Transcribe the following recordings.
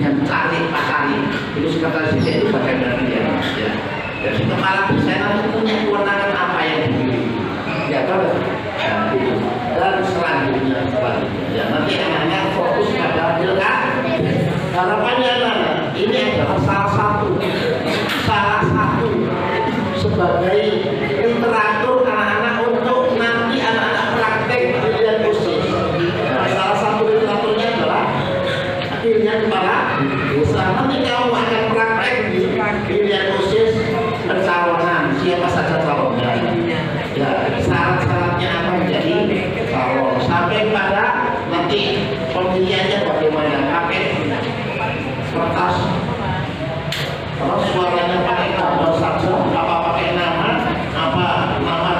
dengan cari Pak Cari itu sekretaris desa itu bagian dari dia ya. Jadi kepala desa itu punya kewenangan apa yang dimiliki ya terus dan selanjutnya ya nanti anak-anak fokus pada pilkada. Harapannya adalah ini adalah salah satu sebagai literatur anak-anak untuk nanti anak-anak praktek pilihan khusus. Nah, salah satu literaturnya adalah pilihan kepala desa. Nanti kamu akan praktek di pilihan khusus pencalonan siapa saja calonnya. Ya, syarat-syaratnya apa menjadi calon sampai pada nanti pemilihannya bagaimana pakai kertas kalau suaranya pakai gambar saja apa pakai nama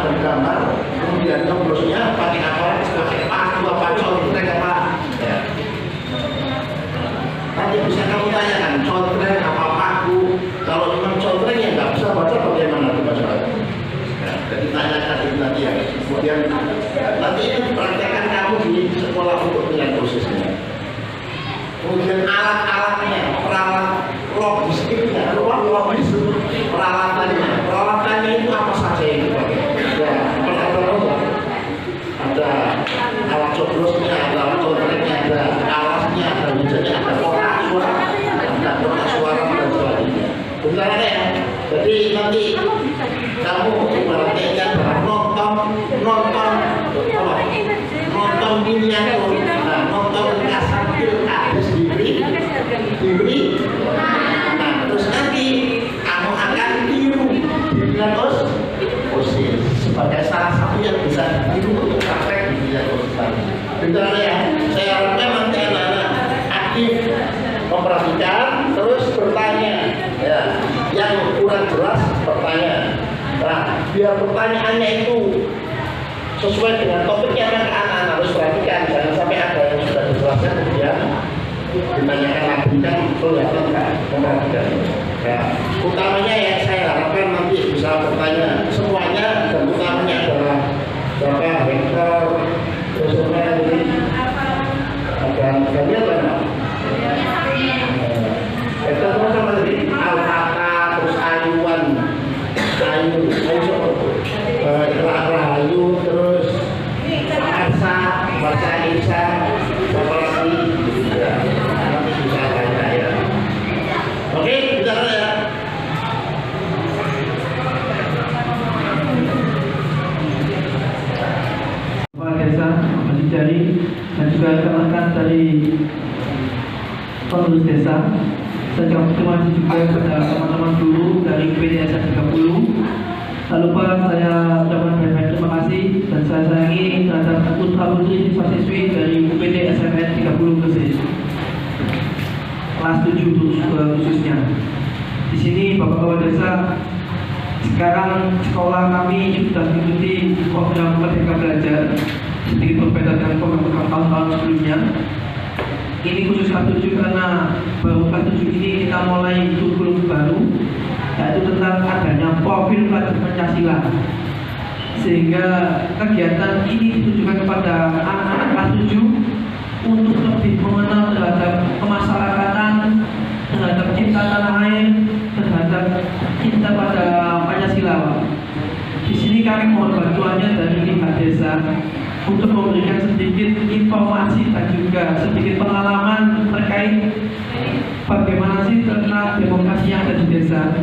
dan gambar kemudian nomornya pakai apa pakai paku apa contreng apa ya. Nanti bisa kamu tanyakan contreng apa paku kalau memang contreng ya nggak bisa baca bagaimana tuh baca ya, jadi tanyakan itu nanti ya kemudian nanti itu dipraktekkan kamu di sekolah untuk pilihan khususnya. Kemudian alat-alatnya, peralat logistiknya, peralatannya itu apa saja yang dipakai? Ada alat coblosnya, ada alat contrengnya, ada alasnya, ada hujannya, ada kotak suara dan sebagainya. Bukan ada ya. Jadi nanti kamu ibaratnya nonton miniatur, nonton kasatil ada diberi. Nah terus nanti kamu akan tiru dengan OSIS sebagai salah satu yang bisa tiru untuk praktek di bidang OSIS tadi. Betul ya. Saya harapkan nanti anak-anak aktif memperhatikan terus bertanya ya. Yang kurang jelas bertanya. Nah biar pertanyaannya itu sesuai dengan topiknya anak-anak harus perhatikan jangan sampai ada yang sudah dijelaskan kemudian ditanyakan lagi kan kelihatan nggak memperhatikan ya. Utamanya yang saya harapkan nanti bisa bertanya semuanya dan utamanya adalah berapa hektar terusnya ini ada banyak banget hektar terus apa tadi alpaka terus ayuan rahayu terus Arsa, Bahasa Indonesia, Bapak ya, nanti bisa tanya ya. Oke, bicara ya. Kepala Desa, Masih Jari, dan juga rekan-rekan dari pengurus desa. Saya juga terima kasih juga kepada teman-teman guru dari PDSA 30. Tak lupa saya ucapkan banyak terima kasih dan saya sayangi terhadap putra putri siswa siswi dari UPT SMN 30 Gresik kelas 7 khususnya. Di sini Bapak Kepala Desa, sekarang sekolah kami sudah mengikuti program Merdeka Belajar, sedikit berbeda dengan program tahun-tahun sebelumnya. Ini khusus kelas 7 karena baru kelas 7 ini kita mulai kurikulum baru, yaitu tentang adanya profil pelajar Pancasila, sehingga kegiatan ini ditujukan kepada anak-anak kelas 7 untuk lebih mengenal terhadap kemasyarakatan, terhadap cinta tanah air, terhadap cinta pada Pancasila. Di sini kami mohon bantuannya dari pihak desa untuk memberikan sedikit informasi dan juga sedikit pengalaman terkait bagaimana sih tentang demokrasi yang ada di desa.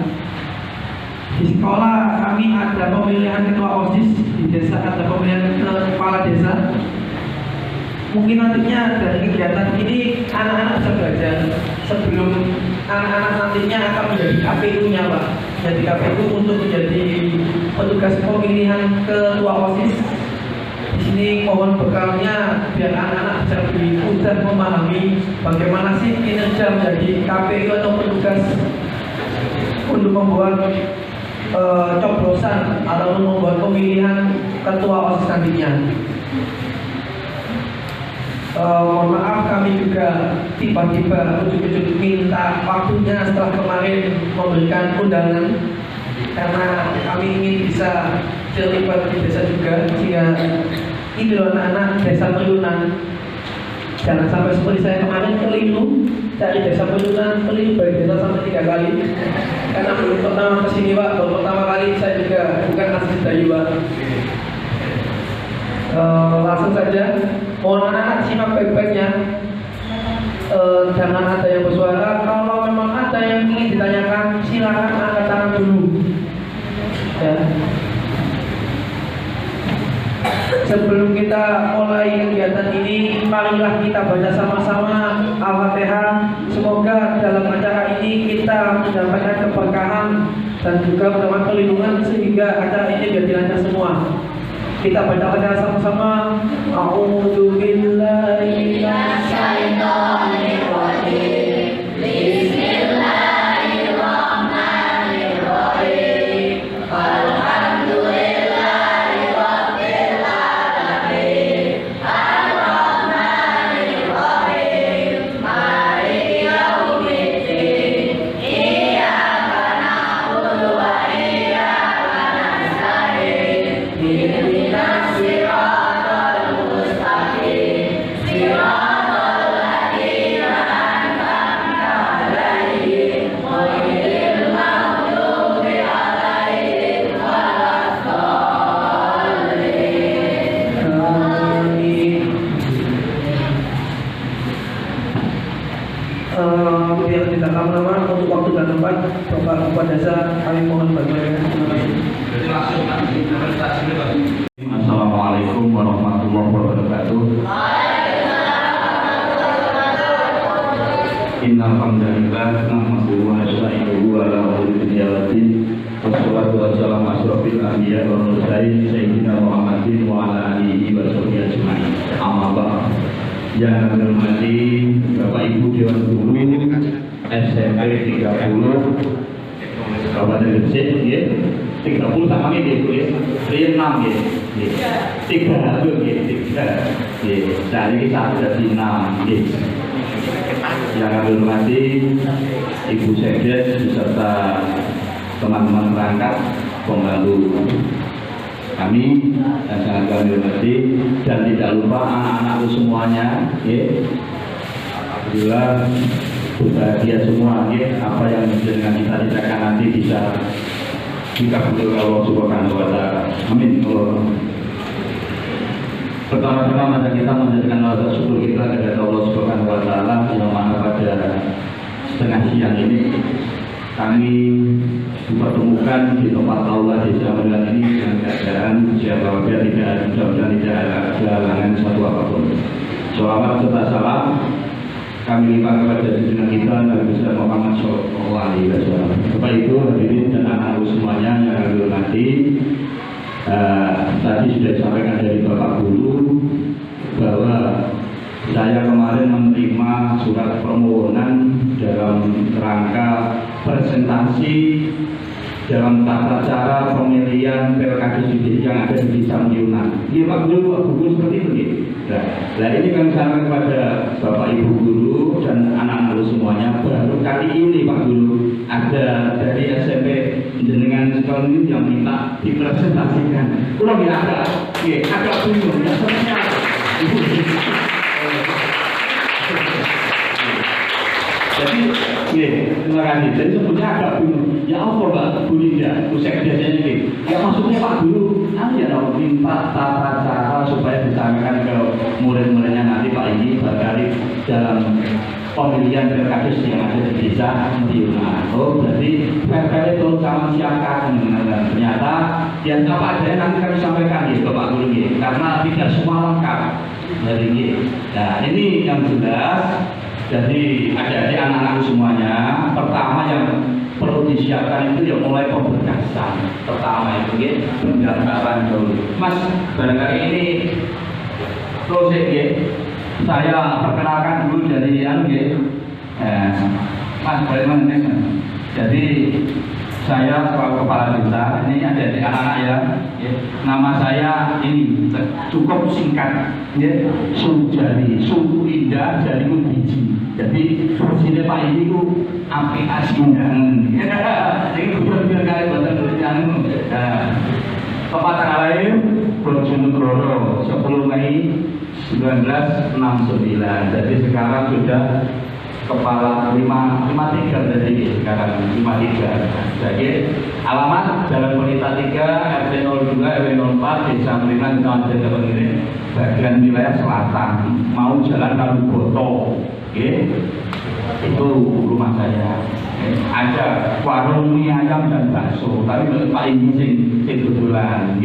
Di sekolah kami ada pemilihan ketua OSIS, di desa ada pemilihan kepala desa. Mungkin nantinya dari kegiatan ini anak-anak bisa belajar sebelum anak-anak nantinya akan menjadi KPU-nya, Pak. Jadi KPU untuk menjadi petugas pemilihan ketua OSIS. Di sini mohon bekalnya biar anak-anak bisa lebih mudah memahami bagaimana sih kinerja menjadi KPU atau petugas untuk membuat coblosan atau membuat pemilihan ketua OSIS nantinya. Mohon maaf kami juga tiba-tiba ujuk-ujuk minta waktunya setelah kemarin memberikan undangan karena kami ingin bisa terlibat di desa juga, sehingga ini loh anak-anak desa Meriunan jangan sampai seperti saya kemarin keliru cari desa Pulungan paling balik desa sampai 3 kali. Karena belum pertama kesini Pak, baru pertama kali saya juga bukan asli Dayu Pak. Langsung saja, mohon anak-anak simak baik-baiknya. Jangan ada yang bersuara. Kalau memang ada yang ingin ditanyakan, silakan angkat tangan dulu. Ya. Sebelum kita mulai kegiatan ini, marilah kita baca sama-sama Al-Fatihah. Semoga dalam acara ini kita mendapatkan keberkahan dan juga mendapat perlindungan sehingga acara ini jadi lancar semua. Kita baca sama-sama. A'udzu billahi minasy syaithanir rajim. Bismillahirrahmanirrahim. Alhamdulillahi rabbil alamin. Ar-Rahmanir Rahim. Maliki yaumiddin. Iyyaka na'budu wa iyyaka nasta'in. Ihdinas siratal mustaqim. Siratal ladzina an'amta 'alaihim ghairil maghdubi 'alaihim waladdallin. Amin. Biar kita nama untuk waktu dan tempat, Bapak Kepala Desa kami mohon bantuan. Assalamualaikum warahmatullahi wabarakatuh. Innal hamdalillah nahmaduhu wa nasta'inuhu wa na'udzu billahi wassalatu wassalamu asrofil anbiya wal mursalin sayyidina Muhammadin wa ala alihi wa sahbihi ajmain. Amma ba'd. Yang kami hormati Bapak Ibu Dewan Guru SMP 30 Kabupaten Gresik nggih. 30 sama nggih Bu ya. 6 nggih. 3 nggih. 3. Nggih. Dari kita dari 6 nggih. Yang kami hormati Ibu Sekdes beserta teman-teman perangkat pembantu kami dan sangat kami hormati, dan tidak lupa anak-anakku semuanya ya. Alhamdulillah berbahagia semua ya. Apa yang dengan kita cita-citakan nanti bisa dikabulkan Allah Subhanahu wa taala. Amin. Pertama-tama mari kita menjadikan rasa syukur kita kepada Allah Subhanahu wa taala yang mana pada setengah siang ini kami dipertemukan di tempat aula desa Medan ini dengan keadaan siapa saja tidak ada, mudah-mudahan tidak ada halangan satu apapun. Sholawat serta salam kami limpahkan kepada junjungan kita Nabi besar Muhammad Shallallahu Alaihi Wasallam. Bapak Ibu hadirin dan anak-anak semuanya yang kami hormati, tadi sudah disampaikan dari Bapak Guru bahwa saya kemarin menerima surat permohonan dalam rangka presentasi dalam tata cara pemilihan Pilkada yang ada di Desa Meyunan. Iya Pak Guru, Pak Guru seperti itu. Nah ini kami sampaikan kepada Bapak Ibu Guru dan anak-anak semuanya, baru kali ini Pak Guru ada dari SMP jenengan sekolah ini yang minta dipresentasikan. Kurang ya ada bingung ya sebenarnya. Jadi, terima kasih. Jadi sebetulnya agak bingung. Ya apa Mbak Bu Linda, Bu Sekdes ini? Ya maksudnya Pak Guru, ya minta tata cara supaya disampaikan ke murid-muridnya nanti Pak ini berkali dalam pemilihan Pilkada yang ada di Desa Meyunan. Oh, berarti PPL itu sama siapkan. Ternyata yang apa adanya nanti kami sampaikan ya Bapak Guru ini, karena tidak semua lengkap dari ini. Nah ini yang jelas. Jadi adik-adik anak-anak semuanya, pertama yang perlu disiapkan itu ya mulai pemberkasan. Pertama itu ya pendaftaran dulu. Mas, barangkali ini proses ya. Saya perkenalkan dulu dari Mas bagaimana? Jadi saya selaku kepala desa, ini adik-adik anak-anak ya. Nama saya ini cukup singkat ya, Sujari, Suku Indah Jari Biji. Jadi sini Pak ini ku api asingan. Ini biar kali buatan kerjaan. Pepatah lain Bojonegoro 10 Mei 1969. Jadi sekarang sudah kepala 53 berarti sekarang 53. Jadi alamat Jalan Pelita 3 RT 02 RW 04 Desa Merinan Kecamatan Jawa Pengiring bagian wilayah selatan mau jalan Kaluboto. Itu rumah saya. Ada warung mie ayam dan bakso, tapi paling sing kebetulan,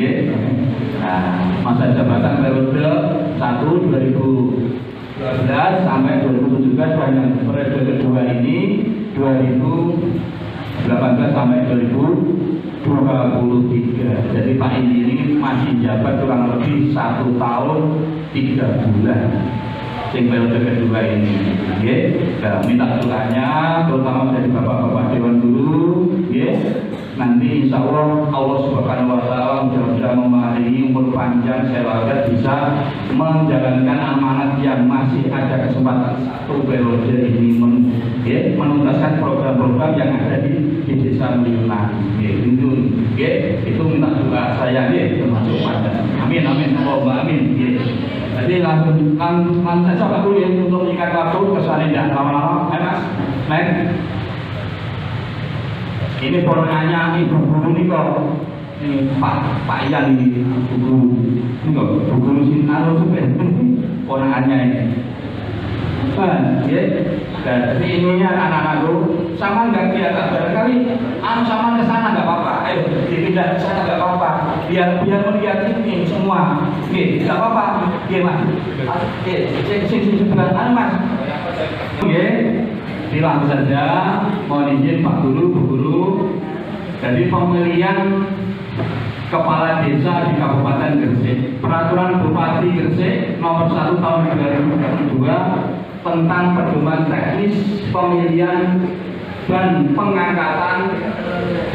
Nah, masa jabatan periode 1 2012 sampai 2017 dan periode kedua ini 2018 sampai 2023. Jadi Pak ini masih jabat kurang lebih 1 tahun 3 bulan. Sing periode kedua ini, nah, minta doanya terutama dari bapak-bapak dewan guru, nanti insya Allah Subhanahu Wa Taala mudah-mudahan memaringi umur panjang saya bisa menjalankan amanat yang masih ada kesempatan 1 periode ini menuntaskan program-program yang ada di Desa Merinan. Itu minta doa saya termasuk pada. Amin amin Allahumma amin. Jadi langsung saja Pak Guru untuk mengikat waktu kesannya tidak lama-lama. Mas, next. Ini ponakannya Ibu Guru ini kok. Ini Pak Ian ini Bu Guru. Ini kok Bu Guru Sinaro ponakannya ini. Jadi ininya anak-anakku sama nggak kelihatan barangkali sama ke sana nggak apa-apa. Ayo dipindah ke sana nggak apa-apa. Biar melihat ini semua. Nggak apa-apa. Mas. Sing sebelah Mas. Bilang saja. Mohon izin Pak Guru, Bu Guru. Jadi pemilihan Kepala Desa di Kabupaten Gresik, Peraturan Bupati Gresik Nomor 1 Tahun 2022 tentang pedoman teknis pemilihan dan pengangkatan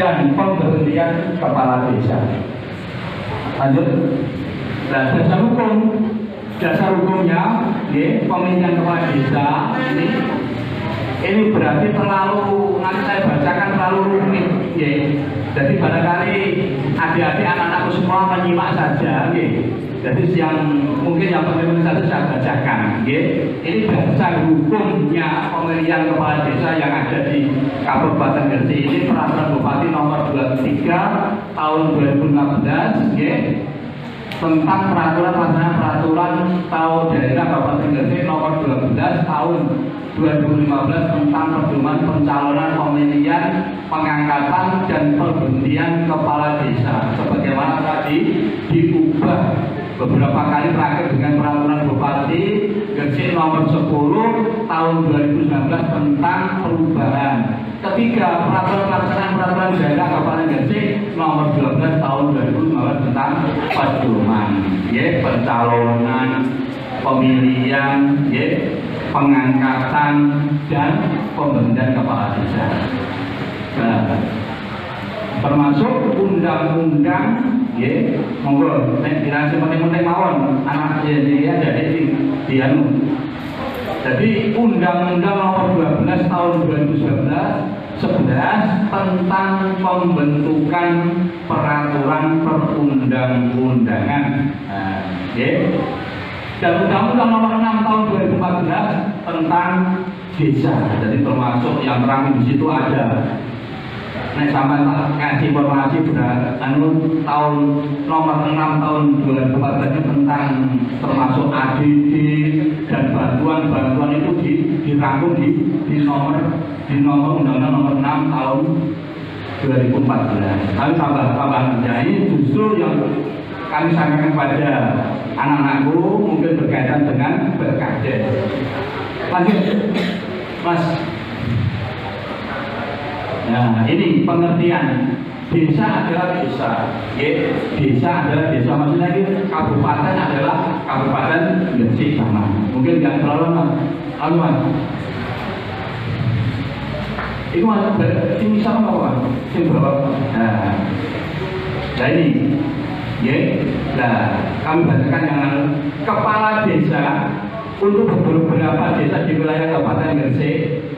dan pemberhentian kepala desa. Lanjut. Nah, dasar hukumnya, pemilihan kepala desa ini berarti terlalu, nanti saya bacakan terlalu rumit, Jadi barangkali adik-adik anak-anakku semua menyimak saja, Jadi mungkin yang penting saja saya bacakan, Ini dasar hukumnya pemilihan kepala desa yang ada di Kabupaten Gresik ini Peraturan Bupati Nomor 23 Tahun 2016, tentang peraturan tahun daerah Kabupaten Gresik Nomor 12 Tahun 2015 tentang pedoman pencalonan pemilihan, pengangkatan dan pemberhentian kepala desa. Sebagaimana tadi diubah beberapa kali terakhir dengan peraturan Bupati Gresik Nomor 10 Tahun 2019 tentang perubahan. Ketiga, peraturan daerah Kabupaten Gresik Nomor 12 Tahun 2015 tentang pedoman, pencalonan, pemilihan, pengangkatan dan pemberhentian kepala desa. Nah, termasuk undang-undang, monggo, nek penting-penting mawon, anak dia jadi dianu. Jadi Undang-Undang Nomor 12 Tahun 2011 tentang pembentukan peraturan perundang-undangan. Dan Undang-Undang Nomor 6 Tahun 2014 tentang desa. Jadi termasuk yang terakhir di situ ada. Nek sampai tak kasih informasi tahun nomor 6 tahun 2014 tentang termasuk ADD dan bantuan itu dirangkum di nomor Undang-Undang Nomor 6 tahun 2014. Tapi tambahan ini justru yang kami sampaikan kepada anak-anakku mungkin berkaitan dengan berkades. Lanjut, Mas. Nah, ini pengertian desa adalah desa, desa adalah desa, maksudnya ini kabupaten adalah kabupaten Gresik sama. Mungkin nggak terlalu Mas. Itu masuk ini sama apa? Ini berapa? Nah ini, nah kami bacakan yang kepala desa untuk beberapa desa di wilayah Kabupaten Gresik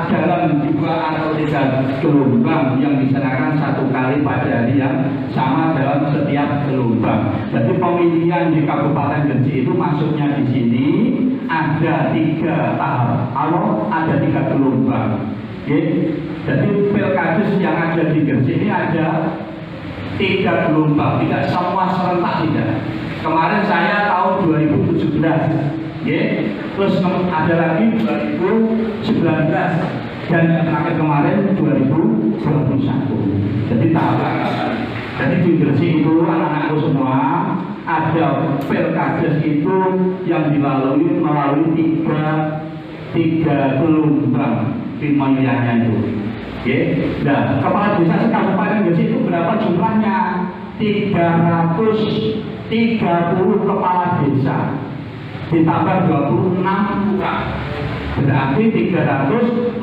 dalam 2 atau 3 gelombang yang diserahkan 1 kali pada hari yang sama dalam setiap gelombang. Jadi pemilihan di Kabupaten Gresik itu masuknya di sini ada 3 tahap. Ada 3 gelombang. Jadi pilkades yang ada di Gresik ini ada 3 gelombang, tidak semua serentak tidak. Kemarin saya tahun 2017. Terus ada lagi 2019 dan yang terakhir kemarin 2021. Jadi tahapan. Jadi di Gresik itu anak-anakku semua ada pilkades itu yang melalui tiga gelombang pemilihannya itu. Nah, kepala desa Kabupaten Gresik itu berapa jumlahnya? 330 kepala desa. Ditambah 26 lurah, berarti 356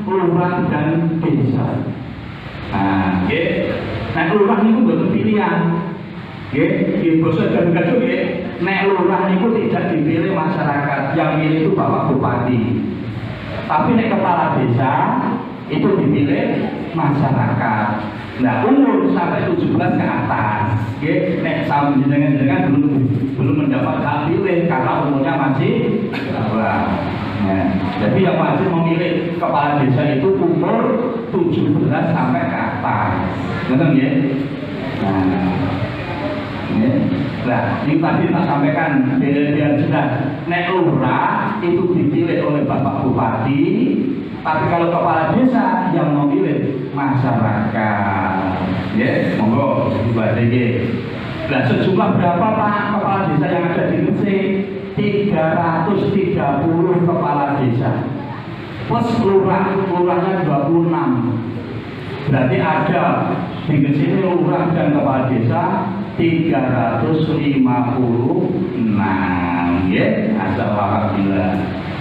lurah dan desa. Nah, lurah itu bukan pilihan. Bosok dan gaduh nek lurah itu tidak dipilih masyarakat, yang pilih itu Bapak Bupati. Tapi nek kepala desa itu dipilih masyarakat. Nah, umur sampai 17 ke atas, nek sama jenengan belum mendapat hak pilih karena umurnya masih bawah. Nah, jadi yang wajib memilih kepala desa itu umur 17 sampai ke atas. Betul ya? Nah, ini tadi tak sampaikan biar jelas. Nek lurah itu dipilih oleh Bapak Bupati, tapi kalau kepala desa yang memilih masyarakat. Monggo dibaca iki. Nah, sejumlah berapa Pak kepala desa yang ada di Gresik? 330 kepala desa. Plus lurahnya 26. Berarti ada di Gresik lurah dan kepala desa 356. Alhamdulillah.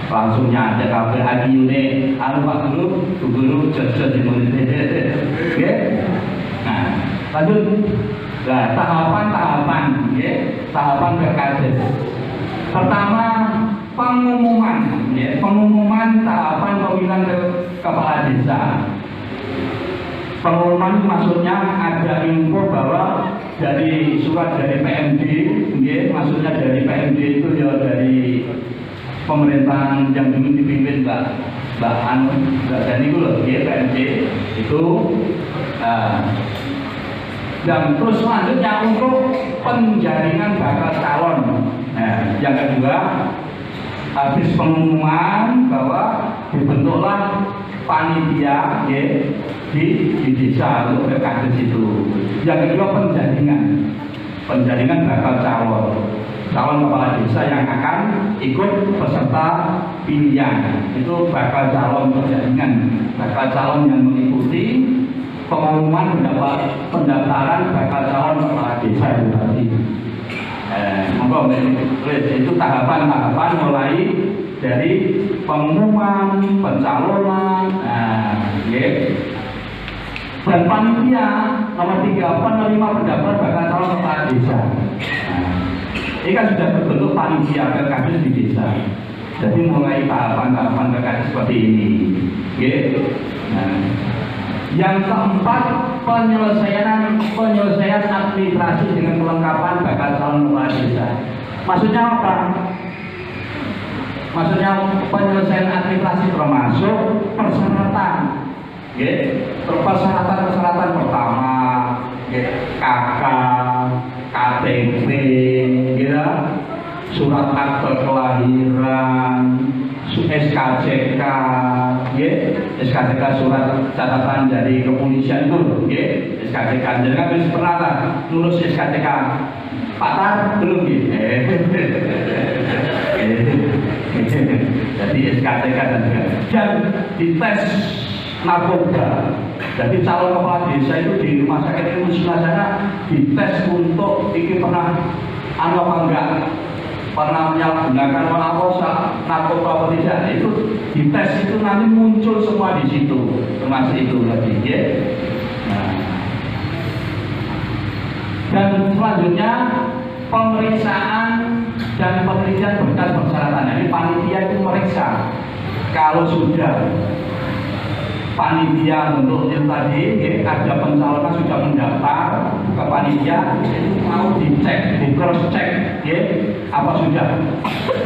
Langsung nyate kabeh adine Pak Guru jajal di Indonesia. Nah, lanjut. Nah, tahapan pilkades. Pertama, pengumuman tahapan pemilihan kepala desa. Pengumuman maksudnya ada info bahwa dari surat dari PMD, maksudnya dari PMD itu ya dari pemerintahan yang dulu dipimpin Mbak Dani itu loh, PMD itu. Dan terus selanjutnya untuk penjaringan bakal calon. Nah, yang kedua, habis pengumuman bahwa dibentuklah panitia di desa untuk pilkades itu. Yang kedua, penjaringan bakal calon kepala desa yang akan ikut peserta pilihan. Itu bakal calon yang mengikuti pengumuman pendaftaran bakal calon kepala desa itu tadi. Itu tahapan mulai dari pengumuman, pencalonan, dan panitia nomor 3 penerima pendaftar bakal calon kepala desa. Ini kan sudah terbentuk panitia pilkades di desa. Jadi mulai tahapan pilkades seperti ini. Yang keempat, penyelesaian administrasi dengan kelengkapan bakal calon kepala desa. Maksudnya apa? Maksudnya penyelesaian administrasi termasuk persyaratan. Persyaratan pertama, KK, KTP, surat akte kelahiran, SKCK, SKCK surat catatan dari kepolisian itu, SKCK. Jadi kan pernah lah lulus SKCK, Pak Tar belum Jadi SKCK dan dites narkoba. Jadi calon kepala desa itu di rumah sakit Ilmu Singasana dites untuk pernah apa enggak, pernah menyalahgunakan narkoba atau tidak, itu dites itu nanti muncul semua di situ, termasuk itu tadi. Dan selanjutnya pemeriksaan dan penelitian berkas persyaratan. Jadi panitia itu meriksa kalau sudah panitia untuk yang tadi ada pencalonan sudah mendaftar ke panitia, itu mau dicek, di cross check apa sudah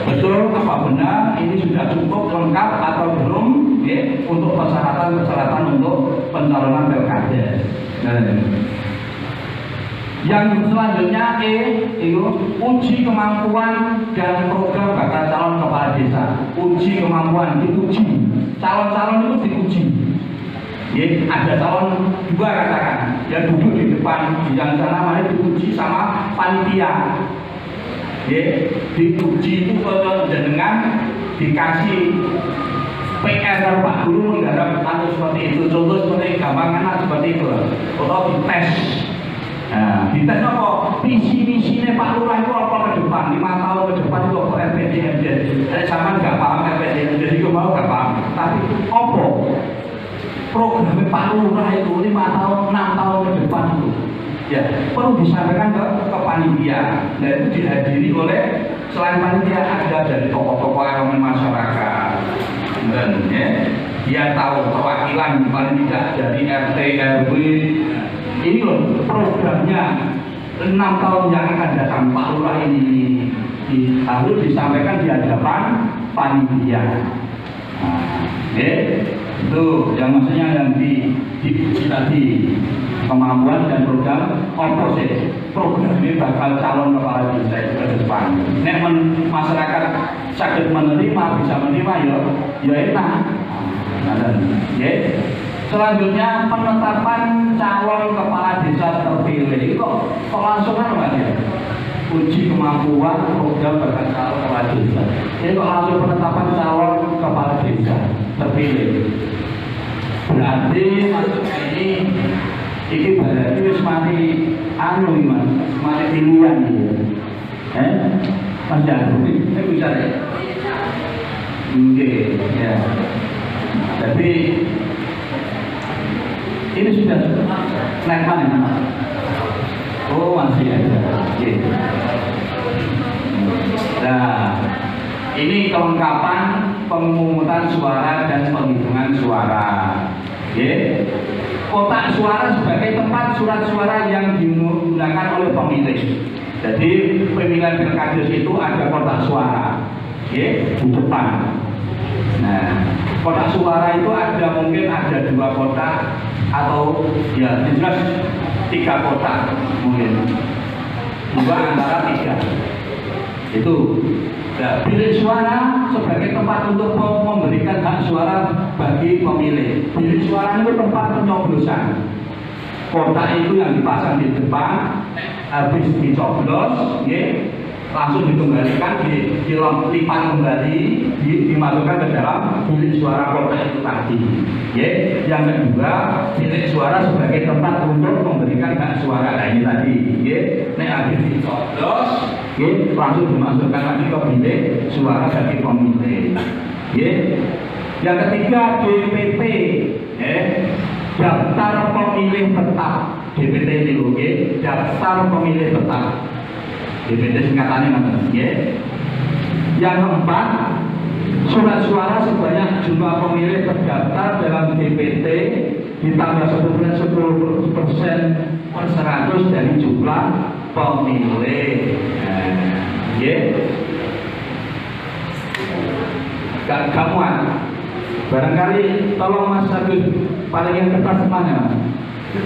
betul, apa benar, ini sudah cukup lengkap atau belum untuk persyaratan untuk pencalonan pilkada. Yang selanjutnya itu uji kemampuan dan program bakal calon kepala desa. Uji kemampuan, diuji, calon-calon itu diuji. Ada calon dua katakan, yang duduk di depan, yang sana mana diuji sama panitia. Diuji itu dengan dikasih PR Pak Guru menggarap seperti itu, contoh seperti gampangan seperti itu, atau dites. Nah, dites apa? Visi-misinya Pak Lurah itu apa ke depan? 5 tahun ke depan itu apa RPJMD? Saya sama nggak paham RPJMD, jadi mau nggak paham. Tapi apa? Programnya Pak Lurah itu 5 tahun, 6 tahun ke depan itu, ya perlu disampaikan ke panitia. Dan itu dihadiri oleh selain panitia ada dari tokoh-tokoh elemen masyarakat, dan dia tahu perwakilan paling tidak dari RT RW. Ini loh programnya 6 tahun yang akan datang Pak Lurah ini harus disampaikan di hadapan panitia. Itu yang maksudnya yang diuji tadi, kemampuan dan program oposisi. Program ini bakal calon kepala desa ke depan. Nek masyarakat sakit menerima, bisa menerima ya enak. Selanjutnya penetapan calon kepala desa terpilih. Kok langsung kan Pak ya? Uji kemampuan program bakal calon kepala desa. Ini kok langsung penetapan calon kepala desa terpilih. Berarti maksudnya ini berarti wis mati anu Mas, mati pilihan gitu. Mas Jago ini bisa ya? Oke, ya. Jadi ini sudah naik mana? Oh masih ada. Oke. Nah, ini kelengkapan pemungutan suara dan penghitungan suara. Kotak suara sebagai tempat surat suara yang digunakan oleh pemilih. Jadi pemilihan pilkada itu ada kotak suara, di depan. Nah, kotak suara itu mungkin ada 2 kotak atau ya jelas 3 kotak mungkin 2 antara 3 itu. Nah, bilik suara sebagai tempat untuk memberikan hak suara bagi pemilih. Bilik suara itu tempat penyoblosan. Kotak itu yang dipasang di depan, habis dicoblos, langsung dikembalikan, dilipat kembali, dimasukkan ke dalam bilik suara kotak itu tadi. Yang kedua, bilik suara sebagai tempat untuk memberikan hak suara. Nah ini tadi, nek habis dicoblos, langsung dimasukkan lagi ke bilik suara bagi pemilih. Yang ketiga, DPT, daftar pemilih tetap. DPT itu, daftar pemilih tetap. DPT singkatannya namanya. Yang keempat, surat suara sebanyak jumlah pemilih terdaftar dalam DPT ditambah 10% per 100 dari jumlah pemilih. Gak muat. Barangkali tolong Mas Agus paling yang kertas mana?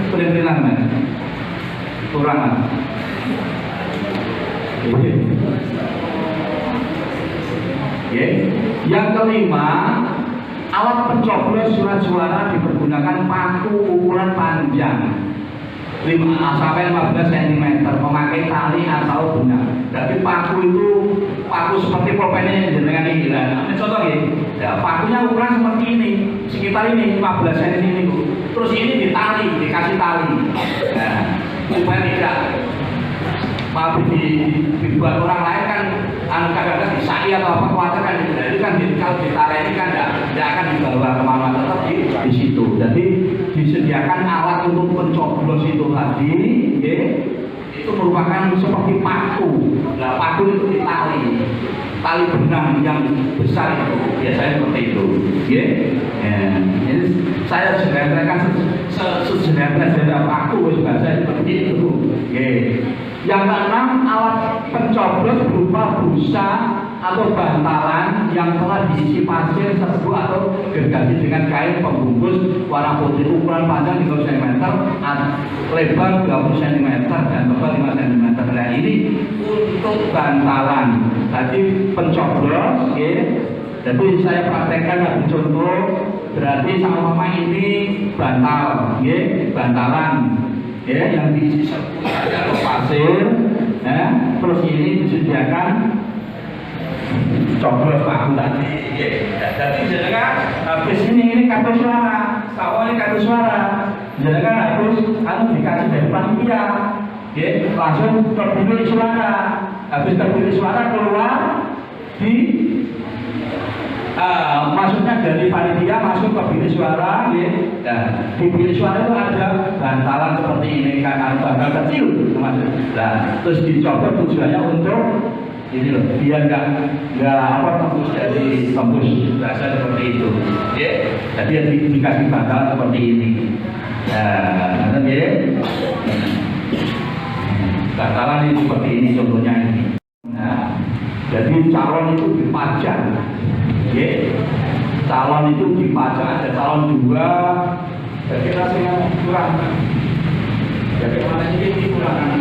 Perintilan Mas. Kurang Mas. Yang kelima, alat pencoblos surat suara dipergunakan paku ukuran panjang 5 sampai 15 cm, memakai tali atau benang. Tapi paku itu paku seperti pulpennya jenengan ini. Nah, contoh ya, pakunya ukuran seperti ini, sekitar ini 15 cm ini, Bu. Terus ini ditali, dikasih tali. Nah, supaya tidak dibuat orang lain kan kadang-kadang disai atau apa khawatir kan itu kan kalau ditarik ini kan tidak akan dibawa kemana-mana, tetap di situ. Jadi disediakan alat untuk pencoblos itu tadi, itu merupakan seperti paku. Nah, paku itu ditali. tali benang yang besar itu biasanya seperti itu. Ya, ini saya jelaskan sejelas aku bahasa seperti itu. Yang keenam, alat pencoblos berupa busa atau bantalan yang telah diisi pasir serbuk atau gergaji dengan kain pembungkus warna putih, ukuran panjang 30 cm, lebar 20 cm dan tebal 5 cm. Nah, ini untuk bantalan. Tadi pencoblos, jadi saya praktekkan ada contoh. Berarti sama ini bantal, bantalan, yang diisi serbuk atau pasir. Terus ini disediakan coblos paku tadi. Jadi jenengan habis ini kartu suara, ini kartu suara. Jenengan harus dikasih dari panitia. Langsung terpilih suara. Habis terpilih suara keluar di maksudnya dari panitia masuk ke bilik suara. Nah, di bilik suara itu ada bantalan seperti ini kan, bantal kecil nah, terus dicoba tujuannya untuk ini loh, biar nggak tembus dari tembus bahasa seperti itu. Jadi dikasih bantal seperti ini. Nah, bantalan itu seperti ini contohnya ini. Nah, jadi calon itu dipajang. Calon itu dipajang, ada calon 2. Jadi rasanya kurang. Jadi mana ini kurang kan?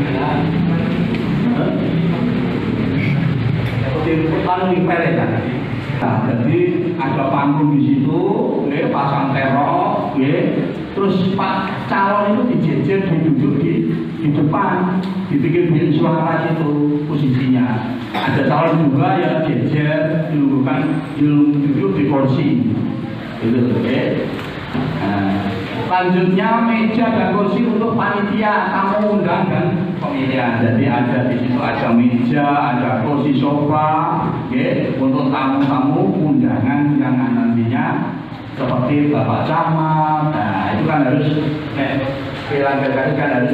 Lalu dipelekan. Nah, jadi ada panggung di situ, pasang terok, terus Pak calon itu dijejer, duduk di depan, dibikin bilik suara situ posisinya. Ada calon 2 yang jejer, duduk di kursi, itu, Nah, selanjutnya meja dan kursi untuk panitia, tamu undang dan pemilihan. Jadi ada di situ ada meja, ada kursi sofa, untuk tamu-tamu undangan yang nantinya seperti Bapak Camat. Nah, itu kan harus bilang kan harus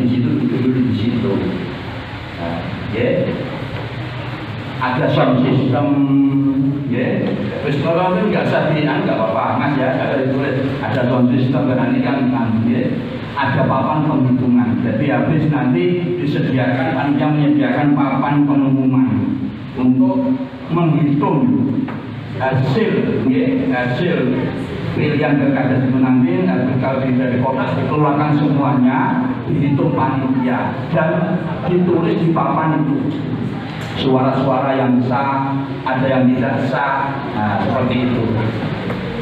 di situ duduk di situ. Nah, ada sound system, terus kalau itu nggak usah nggak apa-apa mas ada ditulis ada sound system dan ini kan ada papan penghitungan. Jadi habis nanti disediakan panitia menyediakan papan pengumuman untuk menghitung hasil pilihan pilkada nanti. Kalau dari kotak dikeluarkan semuanya, dihitung panitia dan ditulis di papan itu. Suara-suara yang sah, ada yang tidak sah, nah seperti itu.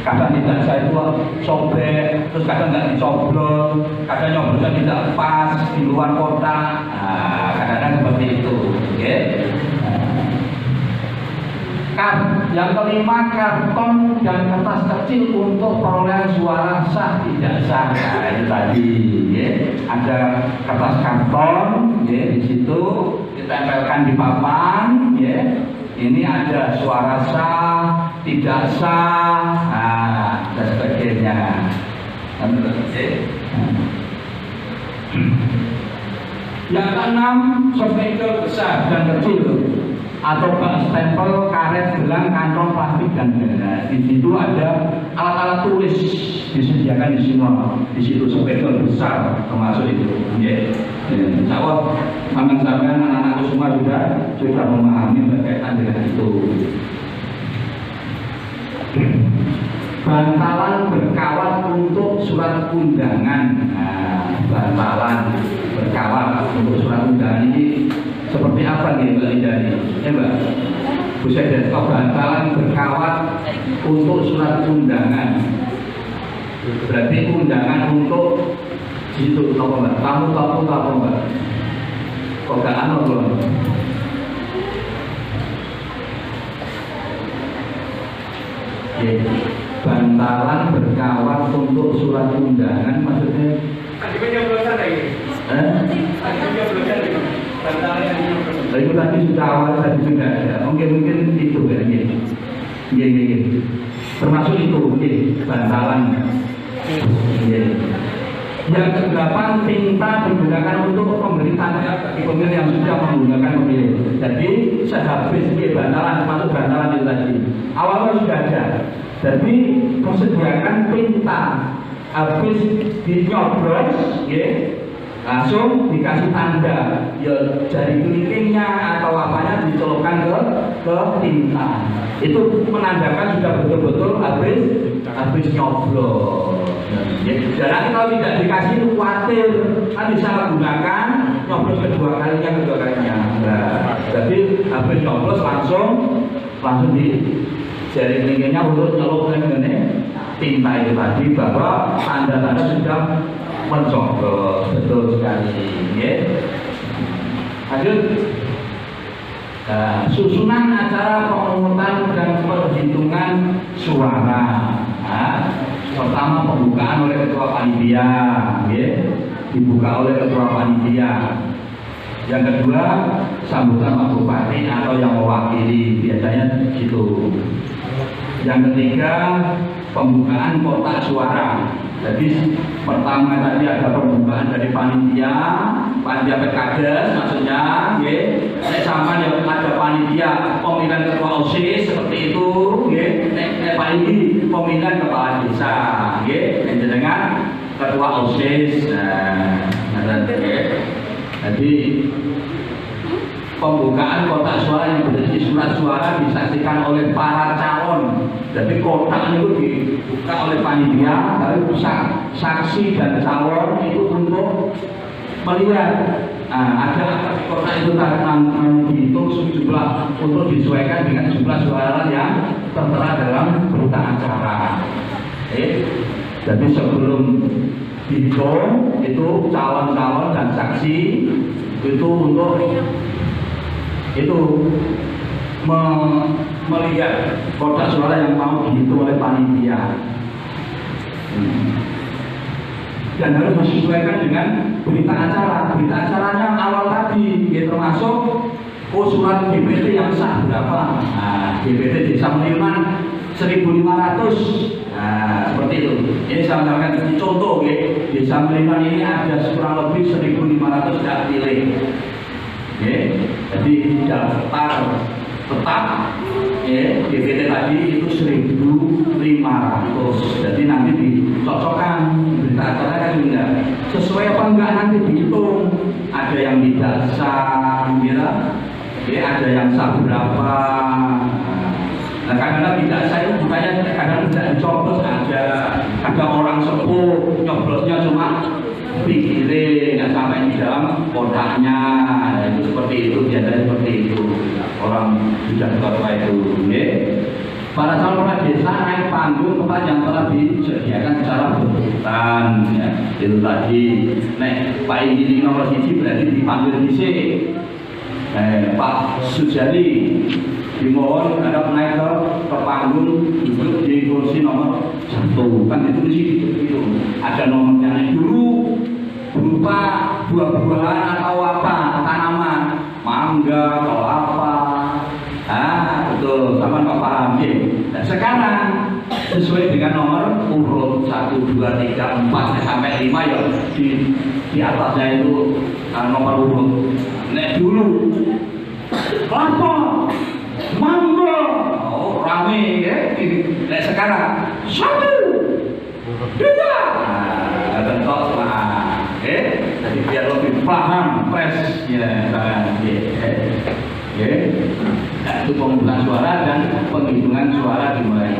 Kadang tidak sah itu sobek, terus kadang nggak dicoblos, kadang nyoblosnya tidak pas di luar kotak, nah kadang-kadang seperti itu. Yang kelima, karton dan kertas kecil untuk perolehan suara sah tidak sah. Nah itu tadi, ada kertas karton, di situ ditempelkan di papan, ini ada suara sah, tidak sah, nah, dan sebagainya. Yang keenam, spanduk besar dan kecil atau stempel, karet, gelang, kantong plastik dan lain-lain. Di situ ada alat-alat tulis disediakan di semua. Di situ spanduk besar termasuk itu. Insya Allah sampai-sampai anak-anakku semua sudah memahami berkaitan dengan itu. Bantalan berkawat untuk surat undangan. Nah, bantalan berkawat untuk surat undangan ini seperti apa nih Mbak Ida ini? Mbak, bisa desktop bantalan berkawat untuk surat undangan. Berarti undangan untuk situ apa Mbak? Tamu apa Mbak? Kok gak anu belum? Bantalan berkawat untuk surat undangan maksudnya? Itu tadi sudah awal tadi sudah ada. Mungkin itu ya. Termasuk itu bantalan. Yang kedelapan, tinta digunakan untuk memberi tanda bagi pemilih yang sudah menggunakan pemilih. Jadi sehabis bantalan, termasuk bantalan itu tadi, awalnya sudah ada. Jadi persediakan tinta, habis dinyoblos, ya, langsung dikasih tanda, ya jari kelingkingnya atau apanya dicelupkan ke tinta. Itu menandakan sudah betul-betul habis nyoblos. Ya, dan nanti kalau tidak dikasih itu khawatir, kan bisa menggunakan nyoblos kedua kalinya. Nah, jadi habis nyoblos langsung di jari kelingkingnya untuk nyelup ke tinta itu tadi, bahwa tanda-tanda sudah mencoblos. Betul sekali, ya. Lanjut. Susunan acara pemungutan dan perhitungan suara. Pertama, pembukaan oleh ketua panitia, ya. Dibuka oleh ketua panitia. Yang kedua, sambutan Pak Bupati atau yang mewakili, biasanya gitu. Yang ketiga, pembukaan kotak suara. Jadi pertama tadi ada pembukaan dari panitia PKdes maksudnya, ya. Sama yang ada panitia pemilihan ketua OSIS seperti itu, ya. Paling ini pemilihan kepala desa, ya. Dengan ketua OSIS. Jadi pembukaan kotak suara yang berisi surat suara disaksikan oleh para calon. Jadi kotak itu dibuka oleh panitia, lalu saksi dan calon itu untuk melihat ada apa di kotak itu dihitung jumlah untuk disesuaikan dengan jumlah suara yang tertera dalam berita acara. Jadi sebelum dihitung itu calon-calon dan saksi itu untuk melihat kotak suara yang mau dihitung oleh panitia, dan harus disesuaikan dengan berita acara. Berita acaranya awal tadi, ya, termasuk surat DPT yang sah berapa. DPT Desa Melirman 1.500. Seperti itu. Ini saya sampaikan contoh, ya. Desa Melirman ini ada kurang lebih 1.500 hak pilih. Jadi daftar tetap, DPT tadi itu 1.500. Jadi nanti dicocokkan berita acara kan enggak sesuai apa enggak, nanti dihitung. Ada yang tidak sah, ada yang sah berapa. Nah, kadang-kadang tidak sah itu bukannya kadang tidak dicoblos, ada orang sepuh nyoblosnya cuma pikirin, nggak sampai di dalam kotaknya. Itu seperti itu, biasanya seperti itu orang sudah tua itu. Para calon kepala desa naik panggung tempat yang telah disediakan secara berurutan, ya. Itu tadi. Pak ini nomor 1 berarti dipanggil di sini. Pak Sujali dimohon Anda naik ke panggung, duduk di kursi nomor 1. Kan itu di situ itu ada nomornya. Naik dulu berupa buah-buahan atau apa, tanaman, mangga atau apa. Betul, sama Pak paham, ya. Nah, sekarang sesuai dengan nomor urut 1, 2, 3, 4 sampai 5, ya, di atasnya itu nomor urut. Naik dulu apa? Mangga. Oh, rame, ya. Nah, sekarang 1, 2. Bentuk lah. Jadi biar lebih paham fresh, ya. Itu pembukaan suara dan penghitungan suara dimulai.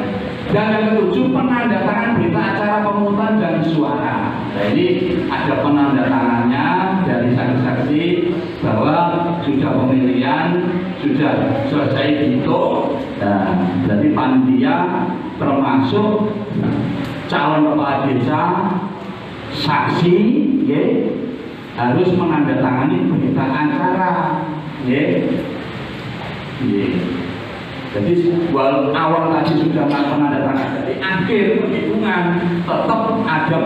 Dan yang ketujuh, penandatangan berita acara pemungutan dan suara. Nah, ini ada penandatangannya dari saksi-saksi bahwa sudah pemilihan sudah selesai dihitung. Nah, jadi panitia termasuk calon kepala desa, saksi, ya, harus menandatangani berita acara, ya. Jadi walau awal tadi sudah penandatangan, jadi akhir penghitungan tetap ada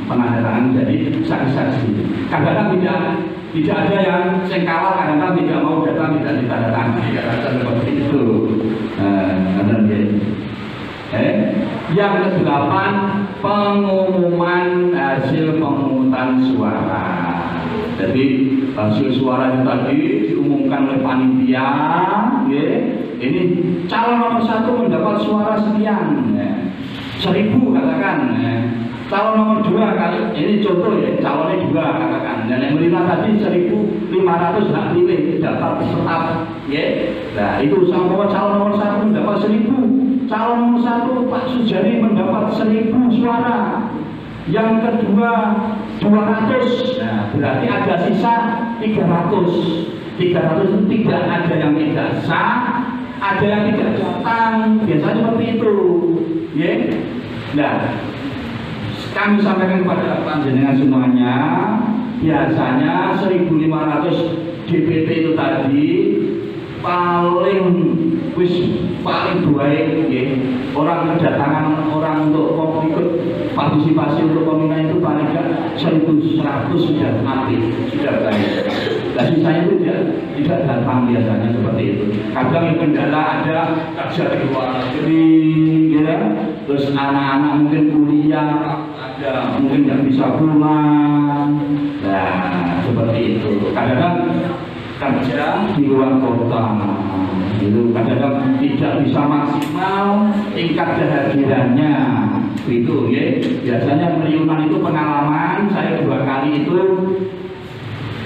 penandatangan jadi saksi-saksi. Kadang-kadang tidak ada yang sengkala, kadang-kadang tidak mau datang, tidak ditandatangani, kadang-kadang seperti itu. Yang ke-8, pengumuman hasil pemungutan suara. Jadi hasil suara itu tadi diumumkan oleh panitia, ya. Ini calon nomor 1 mendapat suara sekian, ya. 1000 katakan, ya. Calon nomor 2 kali, ini contoh ya, calonnya 2 katakan, dan yang menerima tadi 1.500 hak pilih dapat tetap, ya. Nah itu sama calon nomor 1 mendapat 1.000, calon nomor 1 Pak Sujari mendapat 1.000 suara, yang kedua 200, nah berarti ada sisa 300 itu tidak ada yang tidak sah, ada yang tidak datang, biasanya seperti itu, ya. Nah kami sampaikan kepada panjenengan semuanya, biasanya 1.500 DPT itu tadi paling baik, ya. Orang kedatangan orang untuk ikut partisipasi untuk pemilihan itu paling tidak 1.100 sudah mati, sudah baik. Nah sisanya itu tidak datang biasanya seperti itu. Kadang yang kendala ada kerja di luar negeri, ya. Terus anak-anak mungkin kuliah, ada mungkin yang bisa pulang. Nah seperti itu. Kadang-kadang kerja di luar kota, itu kadang-kadang tidak bisa maksimal tingkat kehadirannya, itu ya. Biasanya Priunan itu pengalaman saya 2 kali itu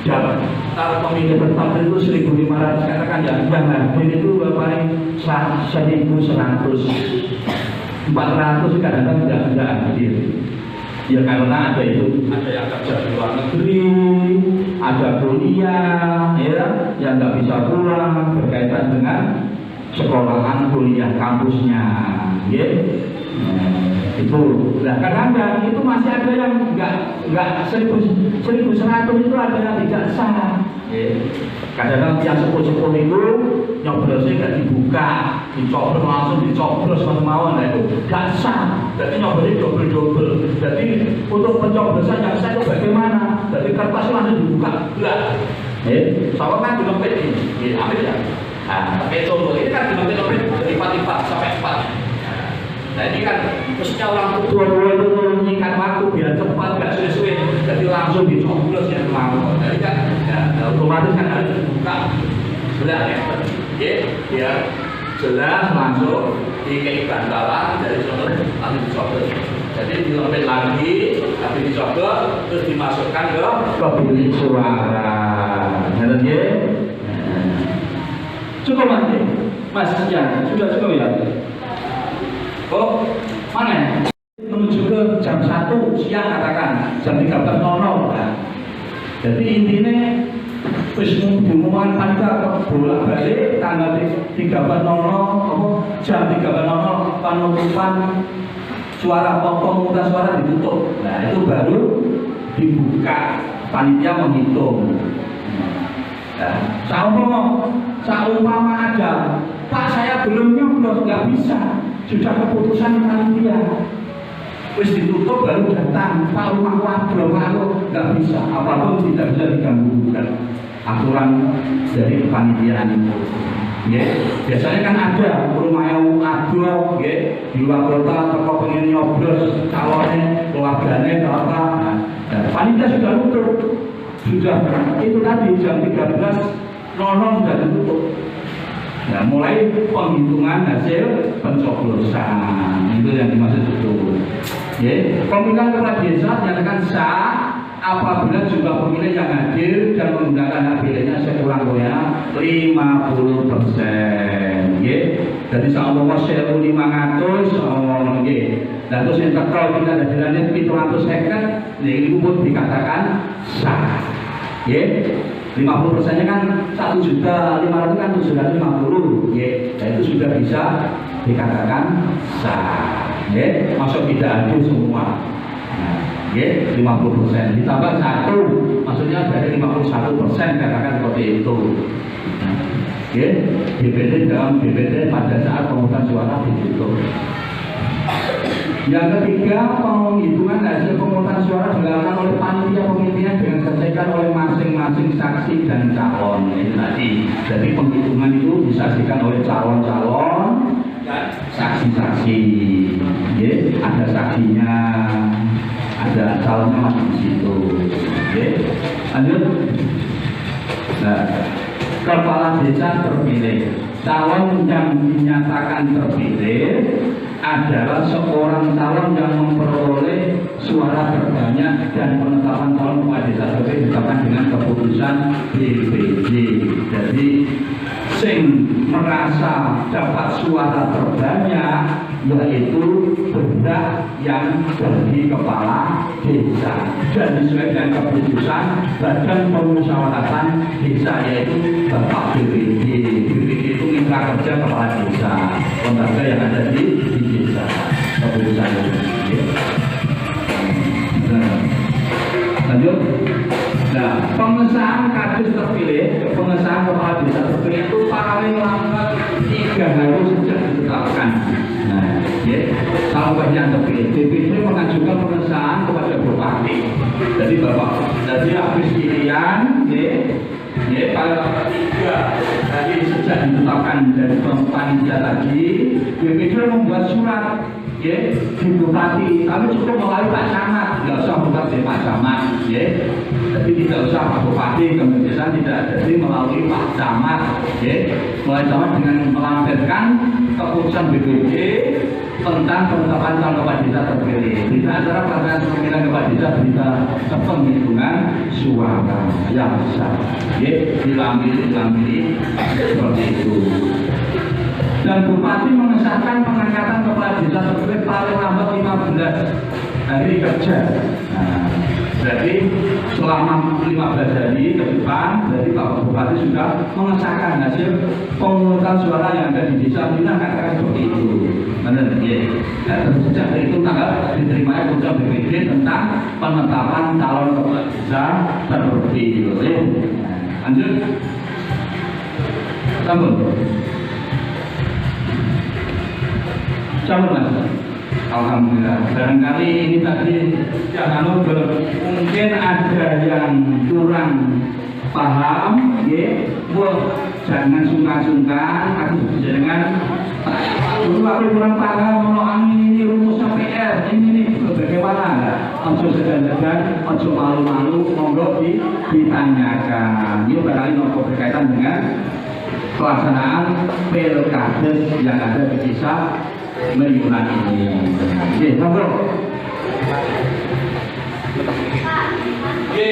daftar pemilih tetap itu 1.500, katakan ya, yang hadir itu paling 1.100, 400 kadang-kadang tidak hadir. Ya karena ada itu, ada yang kerja di luar negeri, ada kuliah, ya, yang nggak bisa pulang berkaitan dengan sekolahan kuliah kampusnya, ya. Itu, nah kadang-kadang itu masih ada yang nggak 1.100 itu ada yang tidak sah, ya. Kadang-kadang yang sepuh-sepuh itu nyobrosnya nggak dibuka, dicoblos langsung dicoblos semau-mauan, nah itu nggak sah. Jadi nyobrosnya double. Jadi untuk pencoblosan yang sah itu bagaimana? Jadi kertas langsung dibuka, enggak? Soalnya kan dilempit ini, ambil ya. Nah, pakai contoh ini kan dilempit dari 4 sampai 4. Nah ini kan mestinya orang tua itu menyikat waktu biar cepat, nggak suwe-suwe, jadi langsung dicoblos yang mau. Jadi kan ya, otomatis kan harus dibuka jelas ya, biar jelas langsung dikei bantalan dari contoh langsung dicoblos. Jadi dilempit lagi, tapi dicoblos terus dimasukkan ke bilik suara. Ngerti ya? Cukup Mas ya, sudah cukup ya. Oh, mana? Menuju ke jam 1 siang katakan, jam 13.00. Nah, jadi intinya pengumuman panitia bolak-balik tanggal 13.00, jam 13.00 penutupan suara, pemungutan suara ditutup. Nah itu baru dibuka, panitia menghitung. Nah, saumpama ada, Pak saya belum nyoblos, nggak bisa. Sudah keputusan panitia, wis ditutup baru datang, Pak rumah waduh nggak bisa, apapun tidak bisa diganggu aturan dari kepanitiaan itu. Biasanya kan ada rumah yang aduh, di luar kota toko pengen nyoblos calonnya, keluarganya apa, nah, panitia sudah tutup, sudah itu tadi jam 13.00 sudah ditutup. Nah, mulai penghitungan hasil pencoblosan itu yang dimaksud itu. Pemilihan kepala desa dinyatakan sah apabila jumlah pemilih yang hadir dan menggunakan hak pilihnya sekurang-kurangnya 50%. Jadi saumpama 1.500, dan terus yang tekol kita hadirannya 750, ini pun dikatakan sah. 50%-nya kan 1.500.000 kan 750, nah itu sudah bisa dikatakan sah. Masuk tidak adil semua. Nah, 50% ditambah 1, maksudnya dari 51% katakan seperti itu. BPT dalam BPT pada saat pemungutan suara ditutup. Yang ketiga, penghitungan hasil pemungutan suara dilakukan oleh panitia pemilihan dengan disaksikan oleh masing-masing saksi dan calon. Itu tadi. Jadi penghitungan itu disaksikan oleh calon-calon dan saksi-saksi. Ada saksinya, calonnya masih di situ. Oke, lanjut. Nah, kepala desa terpilih. Calon yang dinyatakan terpilih adalah seorang calon yang memperoleh suara terbanyak dan penetapan calon kepala desa terpilih ditetapkan dengan keputusan DPD. Jadi sing merasa dapat suara terbanyak yaitu benda yang jadi kepala desa dan sesuai dengan keputusan Badan Pemusyawaratan Desa yaitu Bapak BPD. BPD itu mitra kerja kepala desa, lembaga yang ada di desa. Keputusan itu. Nah, lanjut. Nah, pengesahan kadis terpilih, pengesahan kepala desa terpilih itu paling lambat 3 hari sejak ditetapkan. Nah, ya, kalau bagian terpilih, DPD mengajukan pengesahan kepada Bupati. Jadi Bapak, jadi habis pilihan, ya, paling lambat 3 hari sejak ditetapkan dari panitia tadi, DPD membuat surat. Ya, di Bupati, kami cukup melalui Pak Camat, tidak usah buat dari Pak Camat, ya. Jadi tidak usah Pak Bupati, kemudian tidak jadi melalui Pak Camat, ya. Melalui Camat dengan melampirkan keputusan BPD tentang penetapan calon kepala desa terpilih. Berita acara pelaksanaan pemilihan kepala desa berita penghitungan suara yang sah, ya. Dilampiri seperti itu. Dan Bupati mengesahkan pengangkatan kepala desa terpilih paling lambat 15 hari kerja. Nah, berarti selama 15 hari ke depan, berarti Bapak Bupati sudah mengesahkan hasil pemungutan suara yang ada di desa. Bila katakan seperti itu, benar ya. Nah, sejak itu tanggal diterimanya keputusan BPD tentang penetapan calon kepala desa terpilih. Lanjut, sambung. Calon mas, alhamdulillah. Barangkali ini tadi jangan mungkin ada yang kurang paham, ya. Jangan sungkan-sungkan. Aku jangan. Dulu aku kurang paham kalau ini rumusnya PR ini bagaimana? Ojo segan-segan, ojo malu-malu, monggo ditanyakan. Ini barangkali nopo berkaitan dengan pelaksanaan pilkades yang ada di desa Meriunan ini. Oke, monggo. Oke.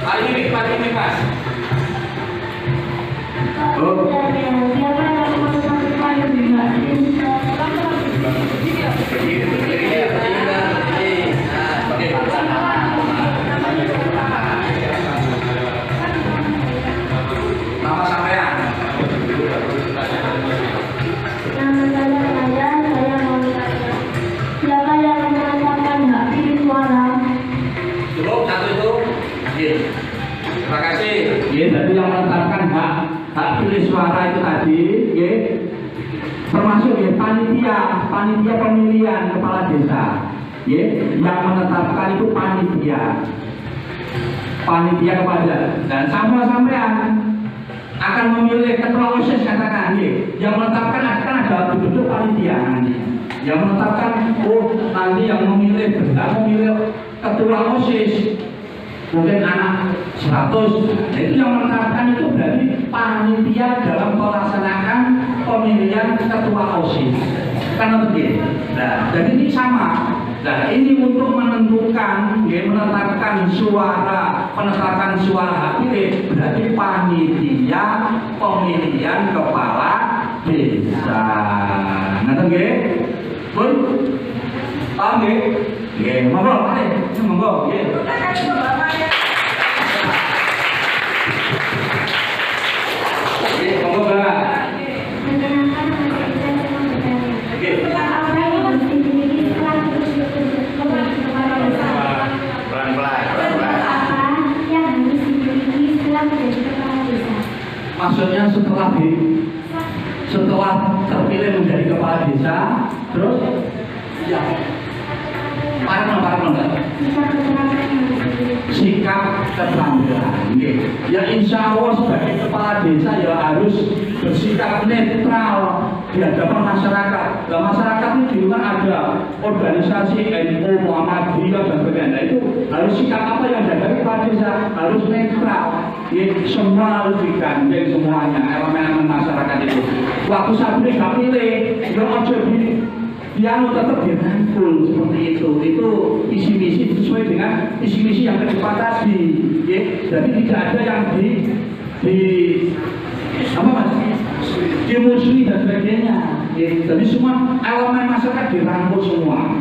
Ini Mas. Oh. Nama sampean? Siapa yang menetapkan hak pilih suara? Cukup satu itu. Terima kasih. Jadi yang menetapkan hak pilih suara itu tadi, termasuk panitia pemilihan kepala desa. Yang menetapkan itu panitia kepala desa. Dan sampean akan memilih ketua OSIS katakan, yang menetapkan akan ada bentuk panitia nanti. Yang menetapkan nanti yang memilih ketua OSIS mungkin anak 100, itu yang menetapkan itu berarti panitia dalam melaksanakan pemilihan ketua OSIS. Karena begitu. Nah, jadi ini sama. Nah, ini untuk menentukan, menetapkan penetapan suara hak pilih berarti panitia pemilihan kepala desa. Ngerti nggih? Pun? Paham nggih? Nggih, monggo, monggo, nggih. Monggo, Mbak. Maksudnya setelah terpilih menjadi kepala desa, terus ya para sikap keterampilan. Ya insya Allah sebagai kepala desa ya harus bersikap netral di hadapan masyarakat. Nah, masyarakat itu kan ada organisasi NU, Muhammadiyah dan sebagainya. Nah, itu harus sikap apa yang dihadapi kepala desa, harus netral. Ya, semua harus digandeng semuanya elemen masyarakat itu. Waktu saya nggak pilih, nggak ojo yang tetap dirangkul seperti itu. Itu isi misi sesuai dengan isi misi yang kedepan tadi. Ya, jadi tidak ada yang di apa mas? Dimusuhi dan sebagainya. Ya, jadi semua elemen masyarakat dirangkul semua.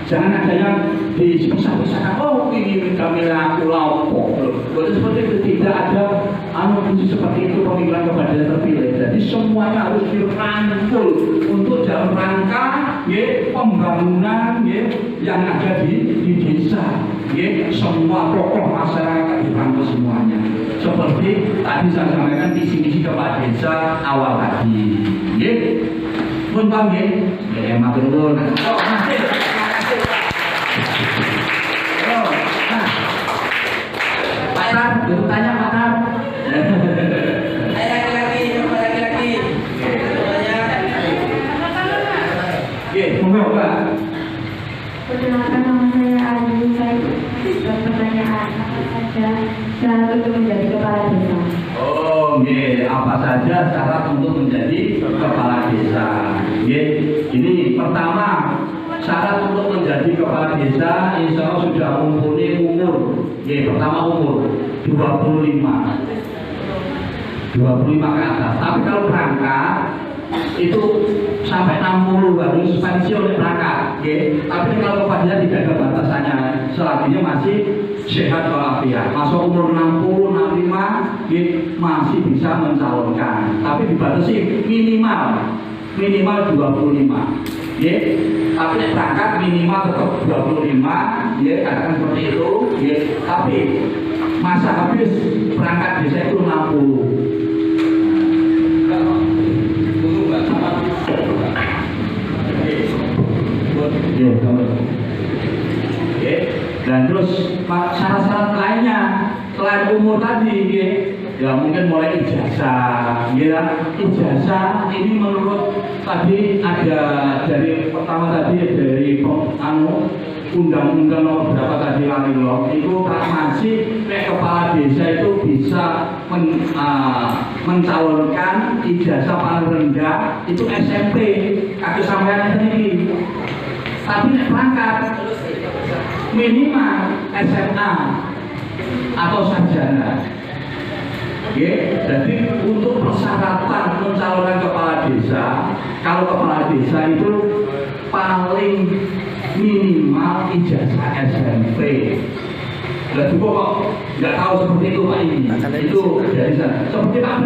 Jangan ada yang dipisah-pisahkan. Oh ini kami laku laupok. Seperti itu tidak ada prinsip seperti itu pemilihan kepada terpilih. Jadi semuanya harus dirangkul untuk dalam rangka pembangunan yang ada di desa. Semua tokoh masyarakat dirangkul semuanya. Seperti tadi saya sampaikan visi-misi kepala desa awal tadi. Pun paham ya? Matur nuwun. Oh, masih. Pak bertanya Pak Tar. Laki-laki. Monggo Pak. Perkenalkan nama saya Ayu. Saya pertanyaan apa saja syarat untuk menjadi kepala desa? Oh, apa saja syarat untuk menjadi kepala desa? Ini pertama syarat untuk menjadi kepala desa insya Allah sudah mumpuni umur. Pertama umur 25 ke atas. Tapi kalau berangkat itu sampai 60 harus pensiun berangkat. Tapi kalau kepala desa tidak ada batasannya. Selanjutnya masih sehat walafiat. Masuk umur 60, 65 masih bisa mencalonkan. Tapi dibatasi minimal 25. Tapi berangkat minimal tetap 25, katakan seperti itu, tapi masa habis berangkat desa itu 60. Dan terus syarat-syarat lainnya selain umur tadi, ya mungkin mulai ijazah, ijazah ini menurut tadi ada dari pertama tadi dari undang-undang nomor berapa tadi lari loh, itu masih kepala desa itu bisa mencalonkan ijazah paling rendah itu SMP atau sampai ini, tapi perangkat minimal SMA atau sarjana. Jadi untuk persyaratan mencalonkan kepala desa, kalau kepala desa itu paling minimal ijazah SMP. Dan juga kok nggak tahu seperti itu Pak ini. Itu dari sana. Seperti Pak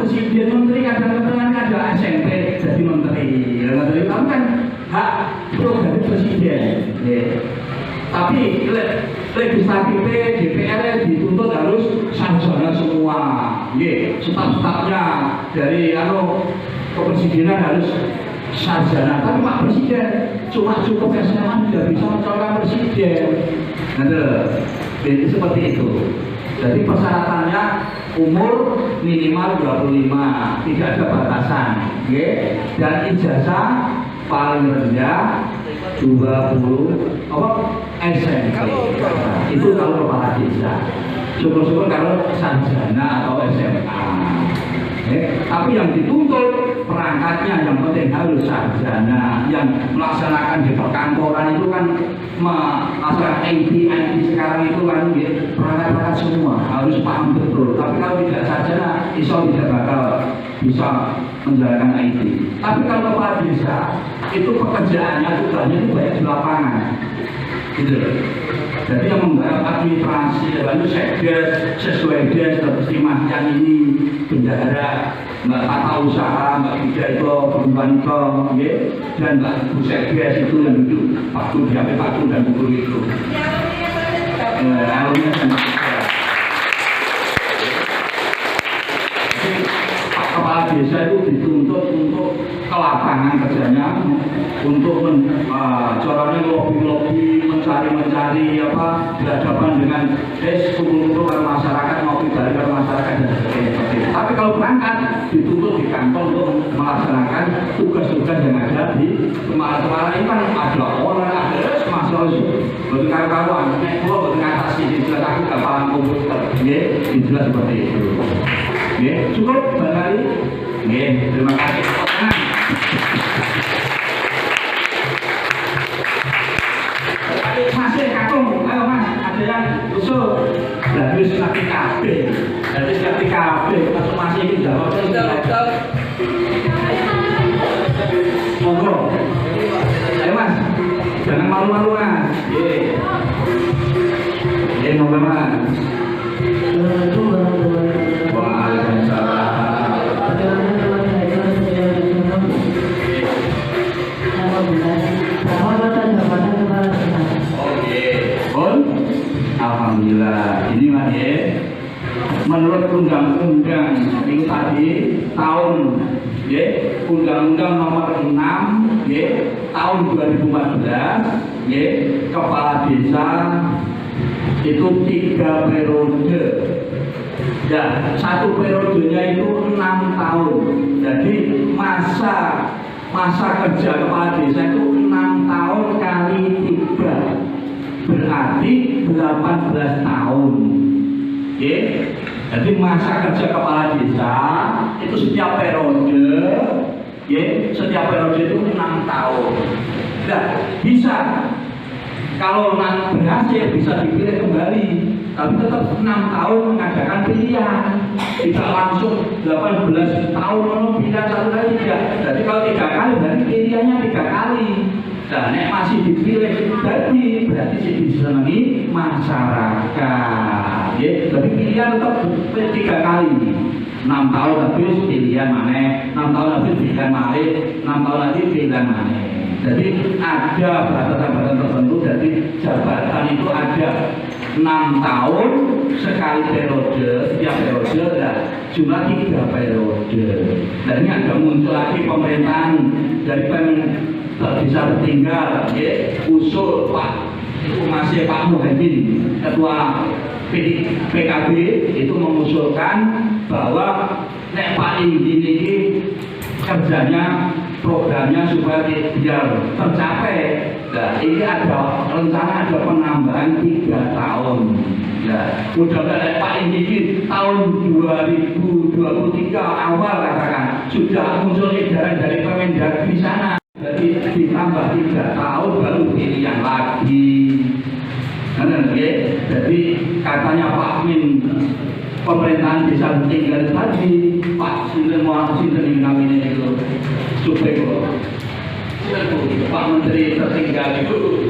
Presiden, Menteri kadang-kadang ada SMP jadi Menteri. Menteri itu kan hak prerogatif Presiden. Tapi legislatifnya DPR dituntut harus sarjana semua, staf-stafnya dari kepresidenan harus sarjana. Tapi Pak Presiden cuma cukup SMA tidak bisa mencalonkan presiden. Jadi seperti itu. Jadi persyaratannya umur minimal 25, tidak ada batasan, dan ijazah paling rendah 20 SMP. Itu kalau kepala desa. Syukur-syukur kalau sarjana atau SMA. Tapi yang dituntut perangkatnya yang penting harus sarjana. Yang melaksanakan di perkantoran itu kan masalah IT sekarang itu kan perangkat-perangkat semua harus paham betul. Tapi kalau tidak sarjana, insya tidak bakal bisa menjalankan IT. Tapi kalau kepala desa itu pekerjaannya tugasnya itu banyak di lapangan. Gitu. Jadi yang menggarap administrasi, lalu sekdes, sesuai des, seperti Mas yang ini bendahara, Mbak Tata Usaha, Mbak Ida itu perempuan itu, dan Mbak Bu Sekdes itu yang duduk Pak Du, diambil Pak Du dan Bu itu. Alumni dan kepala desa itu dituntut untuk ke lapangan kerjanya, untuk caranya lobby mencari berhadapan dengan kumpul-kumpul masyarakat, ngopi balik ke masyarakat dan sebagainya seperti itu. Tapi kalau berangkat dituntut di kantor untuk melaksanakan tugas-tugas yang ada di kemarin ini kan ada orang ada masalah betul karuan nek kula boten ngatasi jelas aku gampang komputer nggih jelas seperti itu nggih cukup barangkali nggih terima kasih masih kakung ayo mas ada yang usul dari sekali kabeh dari sekali kabeh masuk masih ini jawab monggo ayo mas jangan malu-malu mas monggo mas Alhamdulillah, ini mas ya. Menurut undang-undang itu tadi tahun ya, undang-undang nomor 6 ya, tahun 2014 ya, kepala desa itu 3 periode. Ya, 1 periodenya itu 6 tahun. Jadi masa kerja kepala desa itu 6 tahun kali 3. Berarti 18 tahun. Oke. Jadi masa kerja kepala desa itu setiap periode, setiap periode itu 6 tahun. Nah, bisa kalau berhasil bisa dipilih kembali, tapi tetap 6 tahun mengadakan pilihan. Tidak langsung 18 tahun pilihan satu kali tidak. Jadi kalau 3 kali berarti pilihannya 3 kali. Nah, nek masih dipilih berarti disenangi masyarakat. Ya, tapi pilihan tetap 3 kali. 6 tahun habis pilihan mana? 6 tahun habis pilihan mana? 6 tahun lagi pilihan mana? Jadi ada batasan-batasan tertentu. Jadi jabatan itu ada 6 tahun sekali periode, setiap periode ada jumlah 3 periode. Dan ini ada muncul lagi pemerintahan dari bisa tertinggal, usul Pak itu masih Pak Muhaimin, ketua PKB itu mengusulkan bahwa nek Pak ini kerjanya programnya supaya biar tercapai. Nah, ini ada rencana ada penambahan 3 tahun. Ya, mudah-mudahan Pak ini tahun 2023 awal katakan sudah muncul edaran dari Kemendagri sana. Jadi ditambah 3 tahun baru pilihan lagi. Jadi katanya Pak Min pemerintahan desa tinggal tadi Pak Sinten namanya itu supaya Pak Menteri tertinggal itu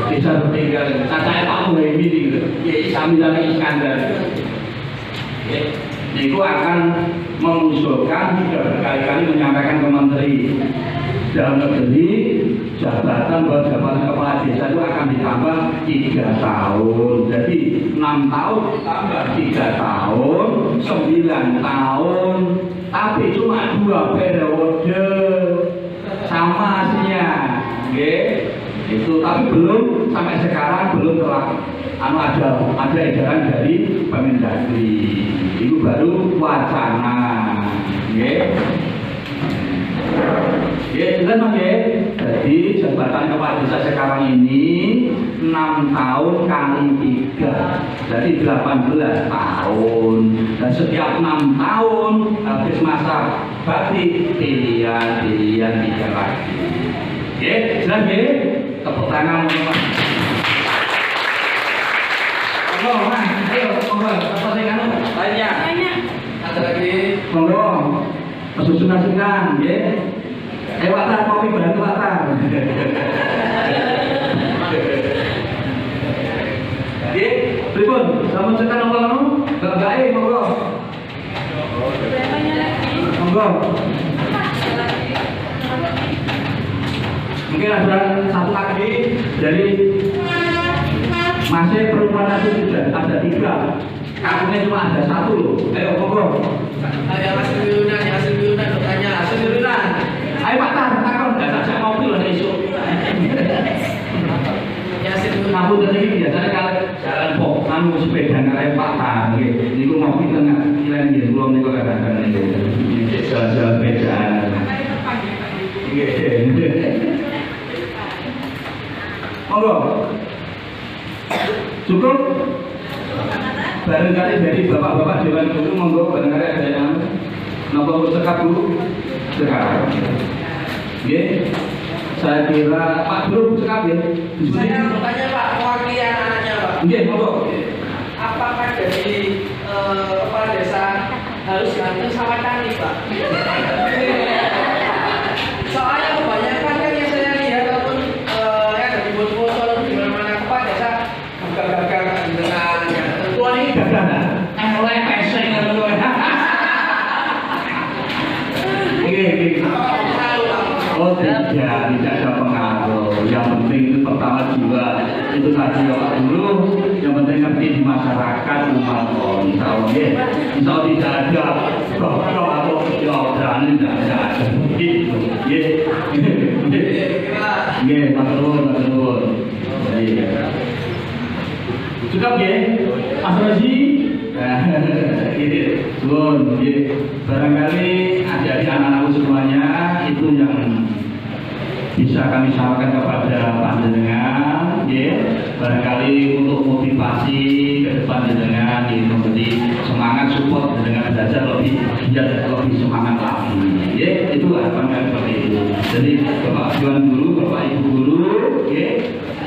desa tertinggal. Katanya Pak Muhaimin itu, Sambil Iskandar. Itu akan mengusulkan sudah berkali-kali menyampaikan ke Menteri Dalam Negeri jabatan buat jabatan kepala desa itu akan ditambah 3 tahun. Jadi 6 tahun tambah 3 tahun 9 tahun, tapi cuma 2 periode sama hasilnya. Itu tapi belum sampai sekarang belum telah ada edaran dari Kemendagri. Itu baru wacana. Jelas Mas ya. Jadi jabatan kepala desa sekarang ini 6 tahun kali 3, jadi 18 tahun. Dan setiap 6 tahun habis masa bakti pilihan 3 lagi. Jelas ya. Tepuk tangan Mas. Monggo Mas, ayo monggo apa sing anu lainnya? Ada lagi. Monggo. Susunan nggih. Watar kopi bantu watar. Nggih, pripun? Sampun tekan apa anu? Mbak monggo. Monggo. Mungkin ada satu lagi dari masih perumahan itu sudah ada 3. Kampungnya cuma ada 1 loh. Ayo monggo. Hasil Yuna bertanya. Hasil Yuna. Ayo Pak Tar, takon enggak sajak mobil loh esuk. Kamu tadi biasanya kalau jalan kok anu sepeda ngarep Pak Tar nggih. Niku ngopi tengah kilen nggih kula niku kadang. Monggo. Cukup. Barangkali dari bapak-bapak Dewan Guru monggo barangkali ada yang nopo sekap Bu? Sekap. Nggih. Saya kira Pak Guru sekap ya. Saya mau tanya Pak, mewakili anak-anaknya Pak. Nggih, monggo. Apakah dari kepala desa harus gantung sama tani Pak? Soalnya kebanyakan kan yang saya lihat ataupun yang dari foto-foto lalu di mana-mana kepala desa gagal-gagal dengan tentuan ini gagal. Mulai peseng lalu. Oh tidak ada pengaruh. Yang penting itu pertama jiwa itu tadi Pak Guru. Yang penting ngerti di masyarakat umat Insya Allah tidak ada gogok atau berani tidak ada. Matur. Cukup ya, Mas Rozi. Barangkali adik-adik anak-anakku semuanya itu yang bisa kami sampaikan kepada panjenengan, barangkali untuk motivasi ke depan jenengan, memberi semangat support dengan belajar lebih giat, lebih semangat lagi, itu harapan kami seperti itu. Jadi Bapak Dewan Guru, Bapak Ibu Guru,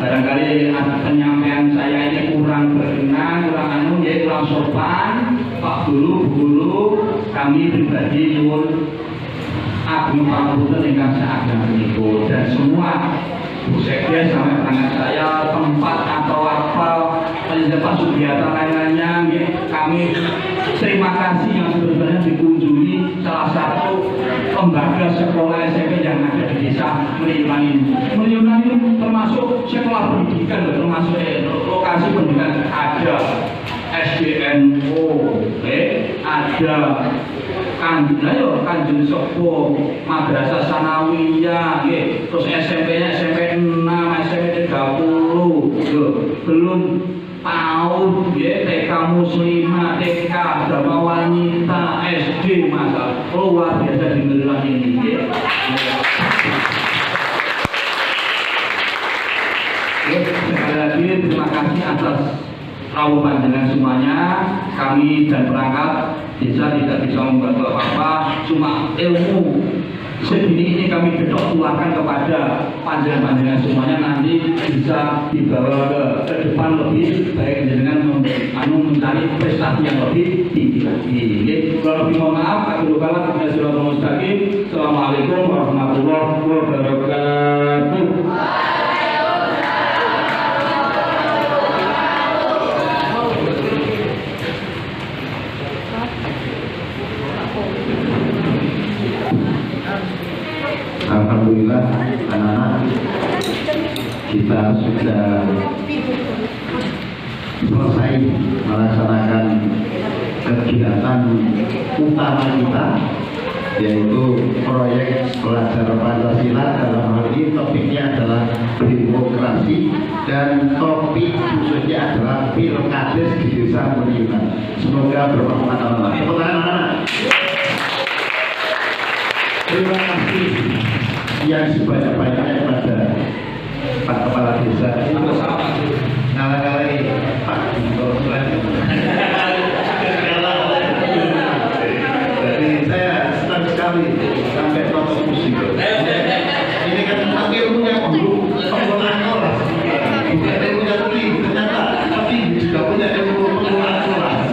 barangkali penyampaian saya ini kurang berkenan, kurang kurang sopan, Pak Guru, Bu Guru, kami pribadi nyuwun agung pangapunten ingkang saageng menika dan semua Bu Sekjen sampai perangkat saya tempat atau apa penyebab kegiatan lainnya kami terima kasih yang sebenarnya dikunjungi salah satu lembaga sekolah SMP yang ada di desa Meliunan ini termasuk sekolah pendidikan, termasuk lokasi pendidikan ada SDNO, ada Kanjeng Sopo, Madrasah Sanawiyah, terus SMP-nya SMP 6, SMP 30, belum PAUD, TK Muslimah, TK Dharma Wanita, SD, masa luar biasa di Meliunan ini. Sekali lagi terima kasih atas rawuh panjenengan semuanya. Kami dan perangkat desa tidak bisa membantu apa-apa, cuma ilmu segini ini kami gedok tularkan kepada panjenengan semuanya, nanti bisa dibawa ke depan lebih baik dengan mencari prestasi yang lebih tinggi lagi. Kalau lebih mohon maaf, akhirul kalam, Assalamualaikum warahmatullahi wabarakatuh. Alhamdulillah anak-anak kita sudah selesai melaksanakan kegiatan utama kita, yaitu proyek belajar Pancasila. Dalam hal ini topiknya adalah demokrasi dan topik khususnya adalah pilkades di desa Meliunan. Semoga bermanfaat. Terima kasih yang sebanyak-banyaknya kepada Pak Kepala Desa. Ngala-ngalai Pak Dito. Jadi saya senang sekali sampai nonton musik. Ini kan ilmunya guru pengelolaan kelas, bukan ilmunya tinggi ternyata, tapi juga punya ilmu pengelolaan kelas.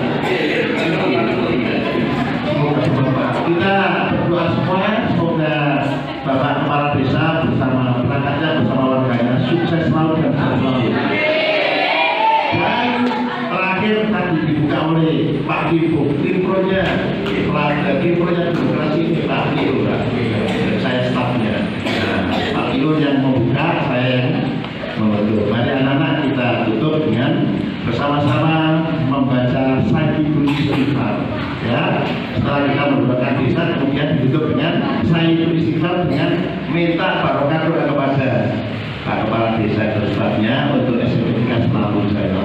Semoga bermanfaat. Kita berdoa semua. Bapak Kepala Desa bersama perangkatnya, bersama warganya sukses selalu dan sehat selalu. Dan terakhir tadi dibuka oleh Pak Kibo, timpronya demokrasi ini Pak Kibo, saya stafnya. Pak Kibo yang membuka, saya yang membantu. Mari anak-anak kita tutup dengan bersama-sama membaca Sayyidul Istighfar. Ya, setelah kita membuatkan desa, kemudian ditutup dengan Sayyidul Istighfar dengan minta barokah doa kepada Pak Kepala Desa, sebabnya untuk SMP 3 selalu saya